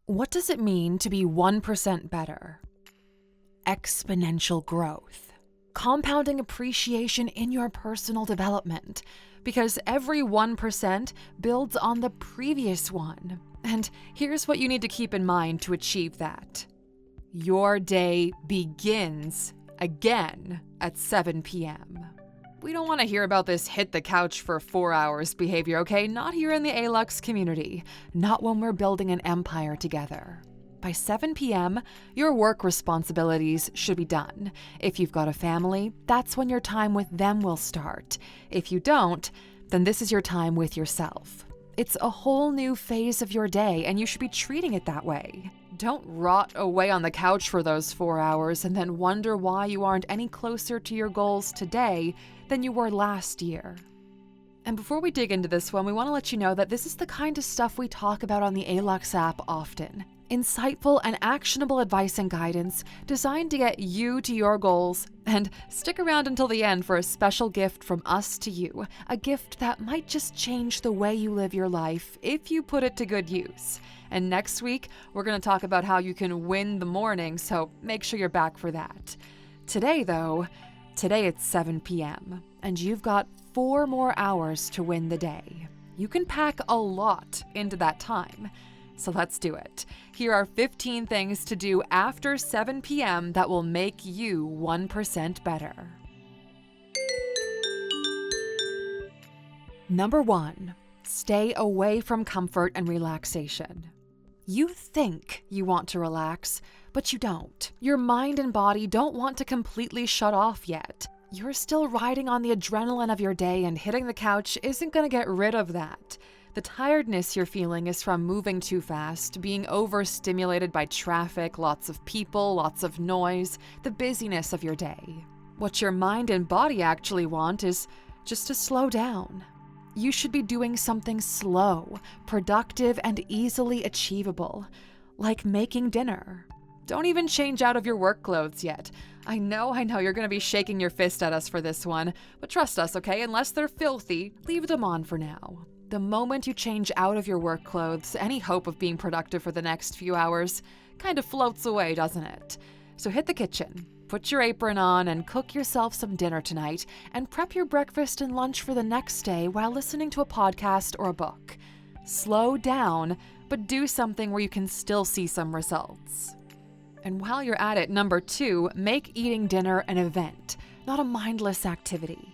What does it mean to be 1% better? Exponential growth. Compounding appreciation in your personal development, because every 1% builds on the previous one. And here's what you need to keep in mind to achieve that. Your day begins again at 7 p.m. We don't want to hear about this hit the couch for 4 hours behavior, okay? Not here in the Alux community. Not when we're building an empire together. By 7 p.m., your work responsibilities should be done. If you've got a family, that's when your time with them will start. If you don't, then this is your time with yourself. It's a whole new phase of your day, and you should be treating it that way. Don't rot away on the couch for those 4 hours and then wonder why you aren't any closer to your goals today than you were last year. And before we dig into this one, we want to let you know that this is the kind of stuff we talk about on the Alux app often. Insightful and actionable advice and guidance designed to get you to your goals. And stick around until the end for a special gift from us to you, a gift that might just change the way you live your life if you put it to good use. And next week, we're going to talk about how you can win the morning, so make sure you're back for that. Today it's 7 p.m., and you've got 4 more hours to win the day. You can pack a lot into that time. So let's do it. Here are 15 things to do after 7 p.m. that will make you 1% better. Number 1, stay away from comfort and relaxation. You think you want to relax, but you don't. Your mind and body don't want to completely shut off yet. You're still riding on the adrenaline of your day, and hitting the couch isn't going to get rid of that. The tiredness you're feeling is from moving too fast, being overstimulated by traffic, lots of people, lots of noise, the busyness of your day. What your mind and body actually want is just to slow down. You should be doing something slow, productive, and easily achievable, like making dinner. Don't even change out of your work clothes yet. I know you're going to be shaking your fist at us for this one, but trust us, okay? Unless they're filthy, leave them on for now. The moment you change out of your work clothes, any hope of being productive for the next few hours kind of floats away, doesn't it? So hit the kitchen, put your apron on, and cook yourself some dinner tonight, and prep your breakfast and lunch for the next day while listening to a podcast or a book. Slow down, but do something where you can still see some results. And while you're at it, number 2, make eating dinner an event, not a mindless activity.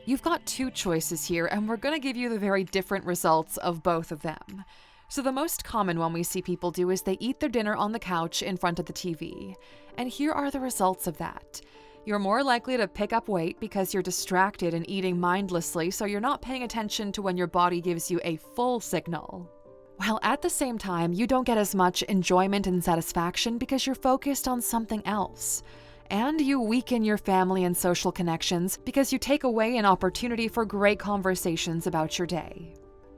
You've got 2 choices here, and we're going to give you the very different results of both of them. So the most common one we see people do is they eat their dinner on the couch in front of the TV. And here are the results of that. You're more likely to pick up weight because you're distracted and eating mindlessly, so you're not paying attention to when your body gives you a full signal. While at the same time, you don't get as much enjoyment and satisfaction because you're focused on something else. And you weaken your family and social connections because you take away an opportunity for great conversations about your day.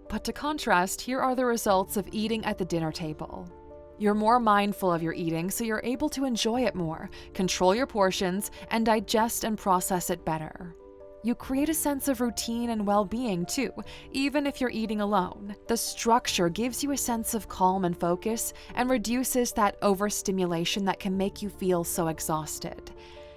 But to contrast, here are the results of eating at the dinner table. You're more mindful of your eating, so you're able to enjoy it more, control your portions, and digest and process it better. You create a sense of routine and well-being too, even if you're eating alone. The structure gives you a sense of calm and focus and reduces that overstimulation that can make you feel so exhausted.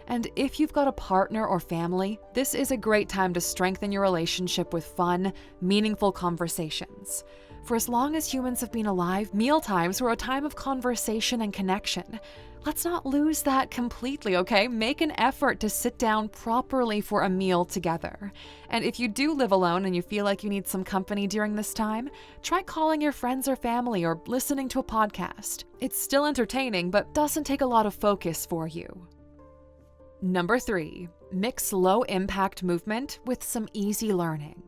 And if you've got a partner or family, this is a great time to strengthen your relationship with fun, meaningful conversations. For as long as humans have been alive, mealtimes were a time of conversation and connection. Let's not lose that completely, okay? Make an effort to sit down properly for a meal together. And if you do live alone and you feel like you need some company during this time, try calling your friends or family or listening to a podcast. It's still entertaining, but doesn't take a lot of focus for you. Number 3, mix low-impact movement with some easy learning.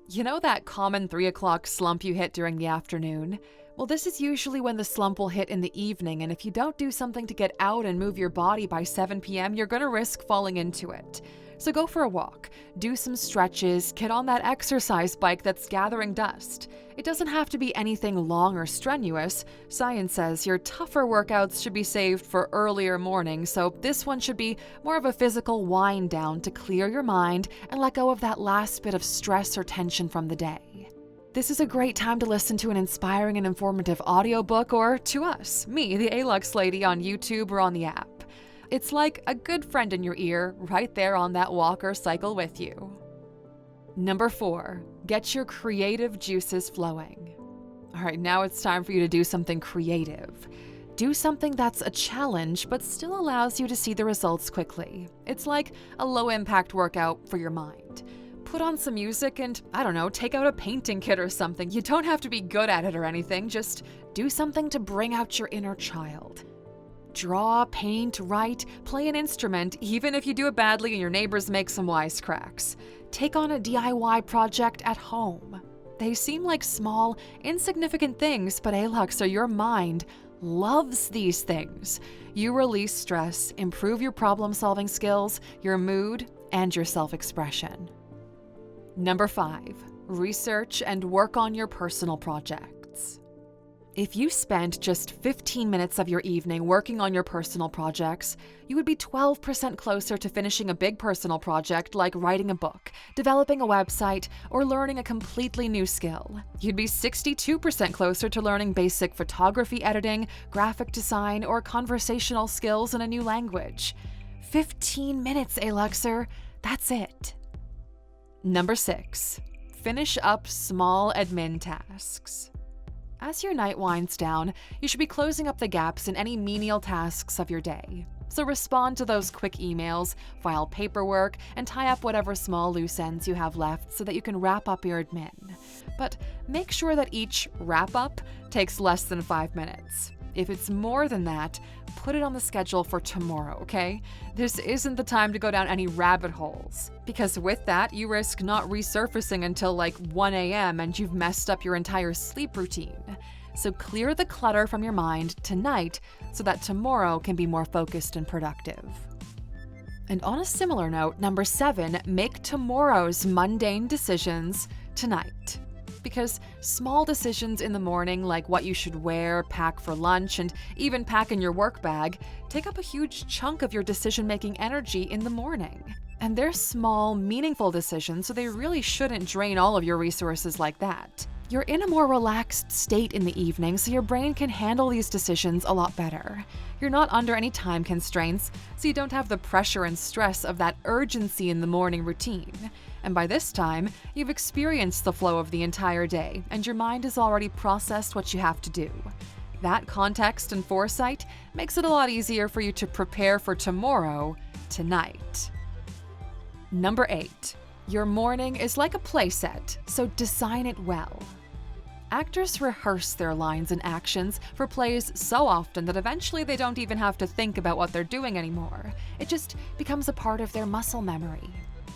You know that common 3 o'clock slump you hit during the afternoon? Well, this is usually when the slump will hit in the evening, and if you don't do something to get out and move your body by 7 p.m., you're going to risk falling into it. So go for a walk, do some stretches, get on that exercise bike that's gathering dust. It doesn't have to be anything long or strenuous. Science says your tougher workouts should be saved for earlier mornings, so this one should be more of a physical wind down to clear your mind and let go of that last bit of stress or tension from the day. This is a great time to listen to an inspiring and informative audiobook, or to us, me, the Alux lady, on YouTube or on the app. It's like a good friend in your ear, right there on that walk or cycle with you. Number 4, get your creative juices flowing. All right, now it's time for you to do something creative. Do something that's a challenge, but still allows you to see the results quickly. It's like a low-impact workout for your mind. Put on some music and, I don't know, take out a painting kit or something. You don't have to be good at it or anything, just do something to bring out your inner child. Draw, paint, write, play an instrument, even if you do it badly and your neighbors make some wisecracks. Take on a DIY project at home. They seem like small, insignificant things, but Alux, or your mind, loves these things. You release stress, improve your problem-solving skills, your mood, and your self-expression. Number 5, research and work on your personal projects. If you spent just 15 minutes of your evening working on your personal projects, you would be 12% closer to finishing a big personal project like writing a book, developing a website, or learning a completely new skill. You'd be 62% closer to learning basic photography editing, graphic design, or conversational skills in a new language. 15 minutes, Aluxer. That's it. Number 6, finish up small admin tasks. As your night winds down, you should be closing up the gaps in any menial tasks of your day. So respond to those quick emails, file paperwork, and tie up whatever small loose ends you have left so that you can wrap up your admin. But make sure that each wrap-up takes less than 5 minutes. If it's more than that, put it on the schedule for tomorrow, okay? This isn't the time to go down any rabbit holes, because with that, you risk not resurfacing until like 1 a.m. and you've messed up your entire sleep routine. So clear the clutter from your mind tonight so that tomorrow can be more focused and productive. And on a similar note, number 7, make tomorrow's mundane decisions tonight. Because small decisions in the morning, like what you should wear, pack for lunch, and even pack in your work bag, take up a huge chunk of your decision-making energy in the morning. And they're small, meaningful decisions, so they really shouldn't drain all of your resources like that. You're in a more relaxed state in the evening, so your brain can handle these decisions a lot better. You're not under any time constraints, so you don't have the pressure and stress of that urgency in the morning routine. And by this time, you've experienced the flow of the entire day, and your mind has already processed what you have to do. That context and foresight makes it a lot easier for you to prepare for tomorrow, tonight. Number 8, your morning is like a playset, so design it well. Actors rehearse their lines and actions for plays so often that eventually they don't even have to think about what they're doing anymore. It just becomes a part of their muscle memory.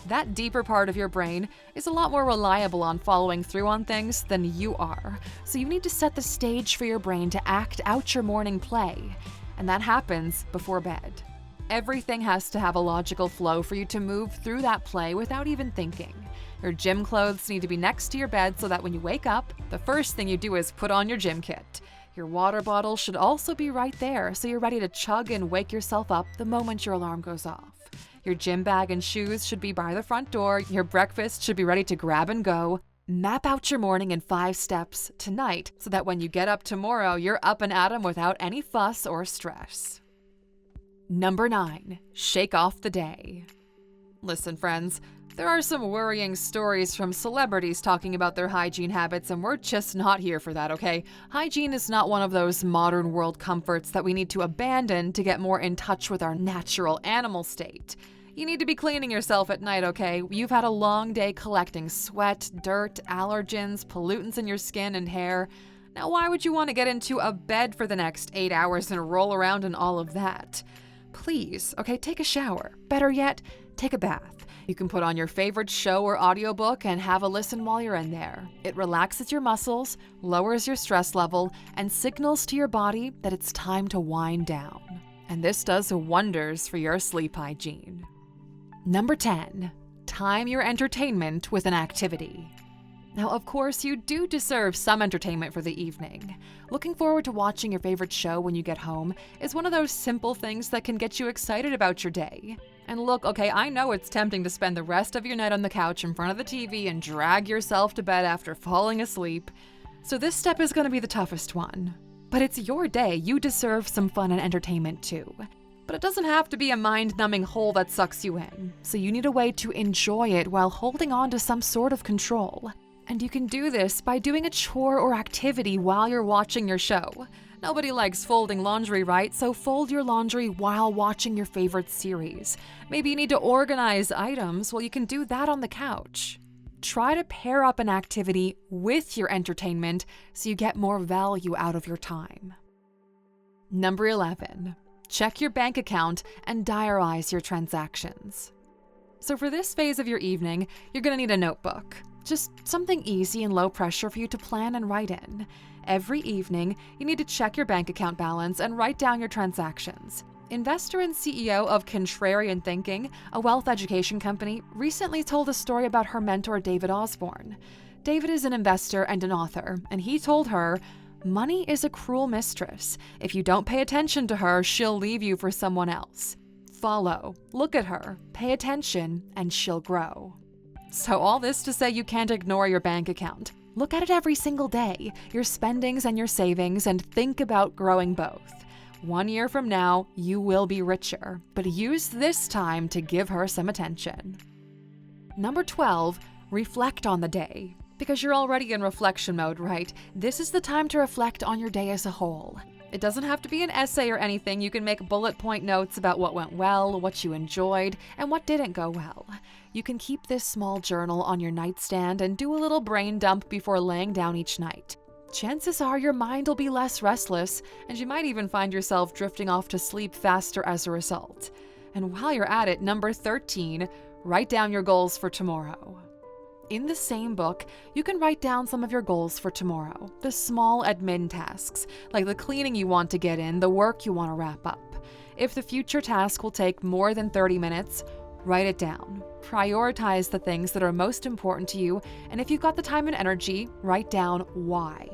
That deeper part of your brain is a lot more reliable on following through on things than you are, so you need to set the stage for your brain to act out your morning play, and that happens before bed. Everything has to have a logical flow for you to move through that play without even thinking. Your gym clothes need to be next to your bed so that when you wake up, the first thing you do is put on your gym kit. Your water bottle should also be right there so you're ready to chug and wake yourself up the moment your alarm goes off. Your gym bag and shoes should be by the front door. Your breakfast should be ready to grab and go. Map out your morning in 5 steps tonight so that when you get up tomorrow, you're up and at 'em without any fuss or stress. Number 9, shake off the day. Listen, friends, there are some worrying stories from celebrities talking about their hygiene habits, and we're just not here for that, okay? Hygiene is not one of those modern world comforts that we need to abandon to get more in touch with our natural animal state. You need to be cleaning yourself at night, okay? You've had a long day collecting sweat, dirt, allergens, pollutants in your skin and hair. Now, why would you want to get into a bed for the next 8 hours and roll around in all of that? Please, okay, take a shower. Better yet, take a bath. You can put on your favorite show or audiobook and have a listen while you're in there. It relaxes your muscles, lowers your stress level, and signals to your body that it's time to wind down. And this does wonders for your sleep hygiene. Number 10, time your entertainment with an activity. Now, of course, you do deserve some entertainment for the evening. Looking forward to watching your favorite show when you get home is one of those simple things that can get you excited about your day. And look, okay, I know it's tempting to spend the rest of your night on the couch in front of the TV and drag yourself to bed after falling asleep. So this step is going to be the toughest one. But it's your day. You deserve some fun and entertainment too. But it doesn't have to be a mind-numbing hole that sucks you in. So you need a way to enjoy it while holding on to some sort of control. And you can do this by doing a chore or activity while you're watching your show. Nobody likes folding laundry, right? So fold your laundry while watching your favorite series. Maybe you need to organize items. Well, you can do that on the couch. Try to pair up an activity with your entertainment so you get more value out of your time. Number 11, check your bank account and diarize your transactions. So for this phase of your evening, you're going to need a notebook. Just something easy and low pressure for you to plan and write in. Every evening, you need to check your bank account balance and write down your transactions. Investor and CEO of Contrarian Thinking, a wealth education company, recently told a story about her mentor, David Osborne. David is an investor and an author, and he told her, "Money is a cruel mistress. If you don't pay attention to her, she'll leave you for someone else. Follow, look at her, pay attention, and she'll grow." So all this to say you can't ignore your bank account. Look at it every single day, your spendings and your savings, and think about growing both. 1 year from now, you will be richer, but use this time to give her some attention. Number 12, reflect on the day. Because you're already in reflection mode, right? This is the time to reflect on your day as a whole. It doesn't have to be an essay or anything. You can make bullet point notes about what went well, what you enjoyed, and what didn't go well. You can keep this small journal on your nightstand and do a little brain dump before laying down each night. Chances are your mind will be less restless, and you might even find yourself drifting off to sleep faster as a result. And while you're at it, number 13, write down your goals for tomorrow. In the same book, you can write down some of your goals for tomorrow, the small admin tasks, like the cleaning you want to get in, the work you want to wrap up. If the future task will take more than 30 minutes, write it down. Prioritize the things that are most important to you, and if you've got the time and energy, write down why.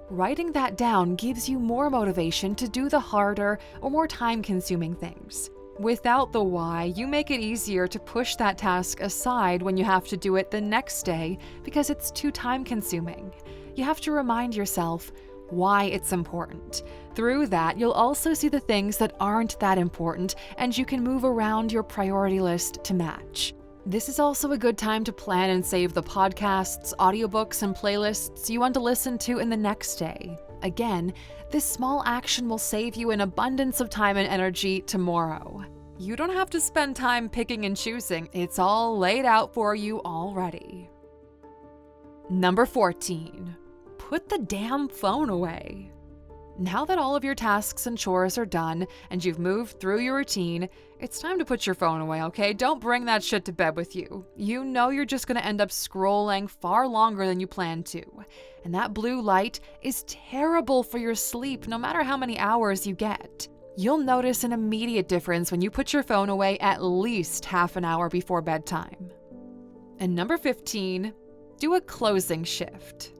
Writing that down gives you more motivation to do the harder or more time-consuming things. Without the why, you make it easier to push that task aside when you have to do it the next day because it's too time-consuming. You have to remind yourself why it's important. Through that, you'll also see the things that aren't that important, and you can move around your priority list to match. This is also a good time to plan and save the podcasts, audiobooks, and playlists you want to listen to in the next day. Again, this small action will save you an abundance of time and energy tomorrow. You don't have to spend time picking and choosing. It's all laid out for you already. Number 14, put the damn phone away. Now that all of your tasks and chores are done and you've moved through your routine, it's time to put your phone away, okay? Don't bring that shit to bed with you. You know you're just going to end up scrolling far longer than you planned to. And that blue light is terrible for your sleep no matter how many hours you get. You'll notice an immediate difference when you put your phone away at least half an hour before bedtime. And number 15, do a closing shift.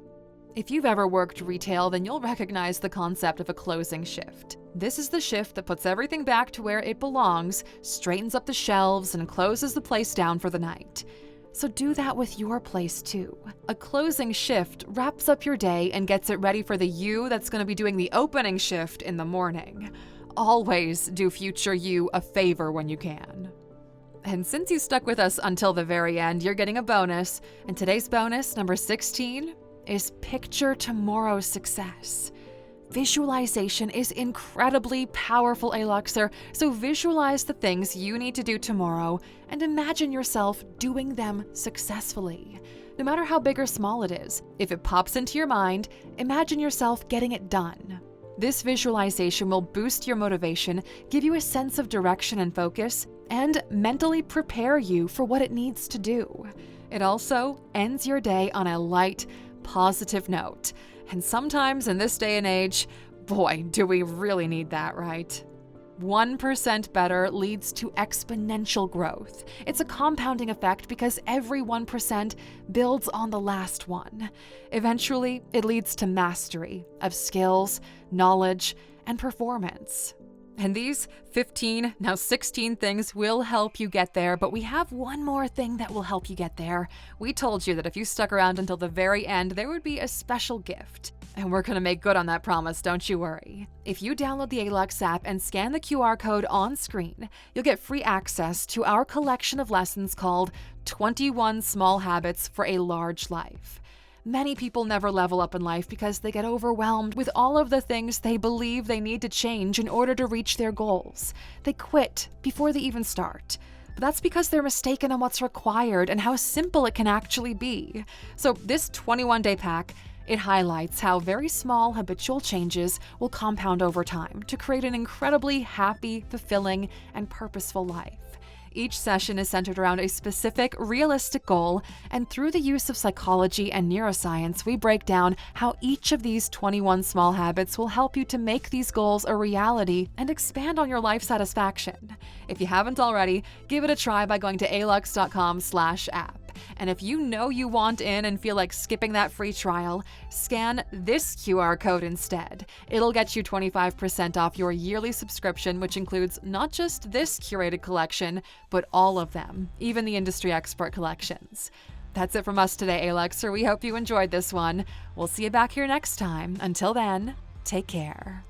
If you've ever worked retail, then you'll recognize the concept of a closing shift. This is the shift that puts everything back to where it belongs, straightens up the shelves, and closes the place down for the night. So do that with your place too. A closing shift wraps up your day and gets it ready for the you that's going to be doing the opening shift in the morning. Always do future you a favor when you can. And since you stuck with us until the very end, you're getting a bonus. And today's bonus, number 16, is picture tomorrow's success. Visualization is incredibly powerful, Aluxer, so visualize the things you need to do tomorrow and imagine yourself doing them successfully. No matter how big or small it is, if it pops into your mind, imagine yourself getting it done. This visualization will boost your motivation, give you a sense of direction and focus, and mentally prepare you for what it needs to do. It also ends your day on a light, positive note. And sometimes in this day and age, boy, do we really need that, right? 1% better leads to exponential growth. It's a compounding effect because every 1% builds on the last one. Eventually, it leads to mastery of skills, knowledge, and performance. And these 15, now 16 things will help you get there, but we have one more thing that will help you get there. We told you that if you stuck around until the very end, there would be a special gift. And we're going to make good on that promise, don't you worry. If you download the Alux app and scan the QR code on screen, you'll get free access to our collection of lessons called 21 Small Habits for a Large Life. Many people never level up in life because they get overwhelmed with all of the things they believe they need to change in order to reach their goals. They quit before they even start. But that's because they're mistaken on what's required and how simple it can actually be. So this 21-day pack, it highlights how very small habitual changes will compound over time to create an incredibly happy, fulfilling, and purposeful life. Each session is centered around a specific, realistic goal, and through the use of psychology and neuroscience, we break down how each of these 21 small habits will help you to make these goals a reality and expand on your life satisfaction. If you haven't already, give it a try by going to Alux.com/app. And if you know you want in and feel like skipping that free trial, scan this QR code instead. It'll get you 25% off your yearly subscription, which includes not just this curated collection, but all of them, even the industry expert collections. That's it from us today, Aluxer. We hope you enjoyed this one. We'll see you back here next time. Until then, take care.